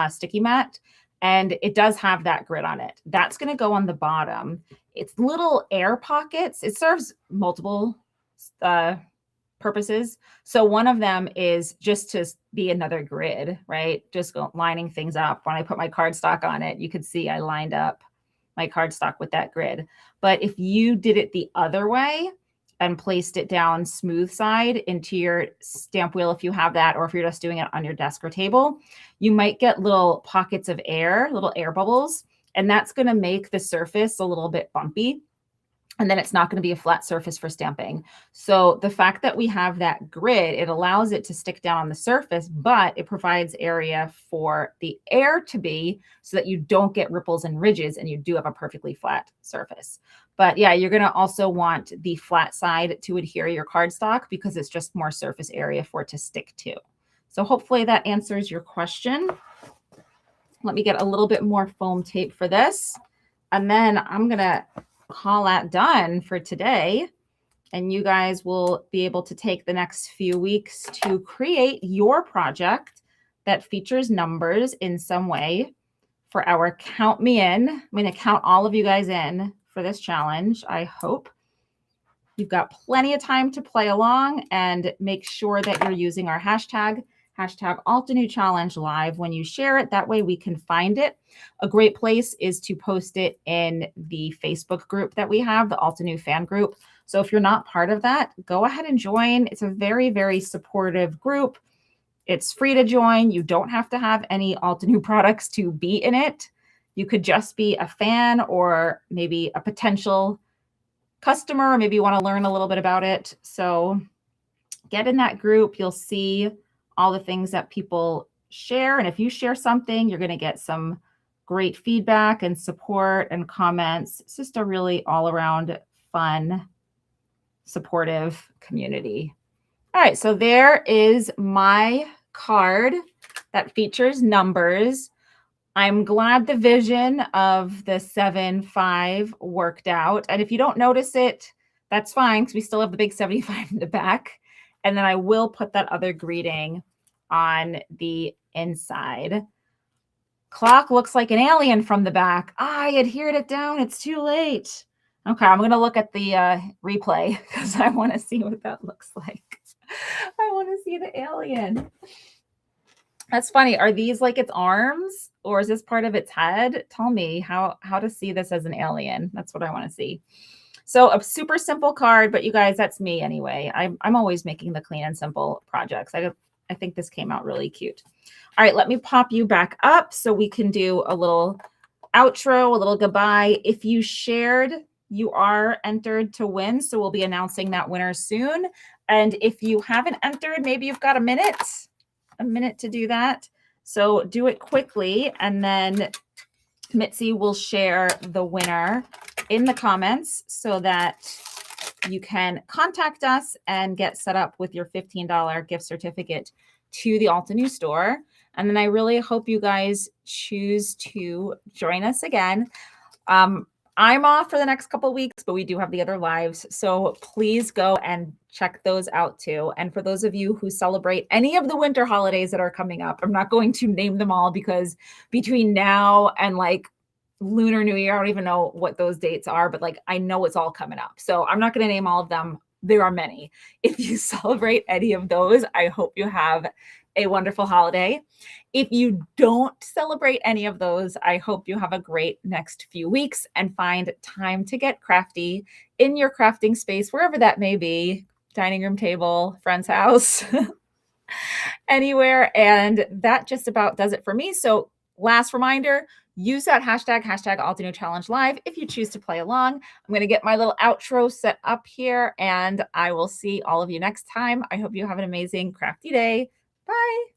sticky mat, and it does have that grid on it. That's going to go on the bottom. It's little air pockets. It serves multiple purposes. So one of them is just to be another grid, right? Just lining things up. When I put my cardstock on it, you could see I lined up my cardstock with that grid. But if you did it the other way and placed it down smooth side into your stamp wheel, if you have that, or if you're just doing it on your desk or table, you might get little pockets of air, little air bubbles, and that's going to make the surface a little bit bumpy. And then it's not going to be a flat surface for stamping. So the fact that we have that grid, it allows it to stick down on the surface, but it provides area for the air to be, so that you don't get ripples and ridges and you do have a perfectly flat surface. But yeah, you're going to also want the flat side to adhere your cardstock because it's just more surface area for it to stick to. So hopefully that answers your question. Let me get a little bit more foam tape for this. And then I'm going to call that done for today. And you guys will be able to take the next few weeks to create your project that features numbers in some way for our Count Me In. I'm going to count all of you guys in for this challenge. I hope you've got plenty of time to play along, and make sure that you're using our hashtag Altenew Challenge Live when you share it. That way we can find it. A great place is to post it in the Facebook group that we have, the Altenew fan group. So if you're not part of that, go ahead and join. It's a very, very supportive group. It's free to join. You don't have to have any Altenew products to be in it. You could just be a fan, or maybe a potential customer, or maybe you want to learn a little bit about it. So get in that group. You'll see all the things that people share. And if you share something, you're going to get some great feedback and support and comments. It's just a really all around fun, supportive community. All right, so there is my card that features numbers. I'm glad the vision of the 7-5 worked out. And if you don't notice it, that's fine, because we still have the big 75 in the back. And then I will put that other greeting on the inside. Clock looks like an alien from the back. I adhered it down. It's too late. Okay, I'm going to look at the replay because I want to see what that looks like. I want to see the alien. That's funny. Are these like its arms, or is this part of its head? Tell me how to see this as an alien. That's what I want to see. So a super simple card, but you guys, that's me anyway. I'm always making the clean and simple projects. I think this came out really cute. All right, let me pop you back up so we can do a little outro, a little goodbye. If you shared, you are entered to win. So we'll be announcing that winner soon. And if you haven't entered, maybe you've got a minute to do that. So do it quickly, and then Mitzi will share the winner in the comments so that you can contact us and get set up with your $15 gift certificate to the Altenew store. And then I really hope you guys choose to join us again. I'm off for the next couple of weeks, but we do have the other lives. So please go and check those out too. And for those of you who celebrate any of the winter holidays that are coming up, I'm not going to name them all because between now and like Lunar New Year, I don't even know what those dates are, but like I know it's all coming up. So I'm not going to name all of them. There are many. If you celebrate any of those, I hope you have a wonderful holiday. If you don't celebrate any of those, I hope you have a great next few weeks and find time to get crafty in your crafting space, wherever that may be, dining room table, friend's house, anywhere. And that just about does it for me. So last reminder, use that hashtag Altenew Challenge Live if you choose to play along. I'm going to get my little outro set up here and I will see all of you next time. I hope you have an amazing crafty day. Bye.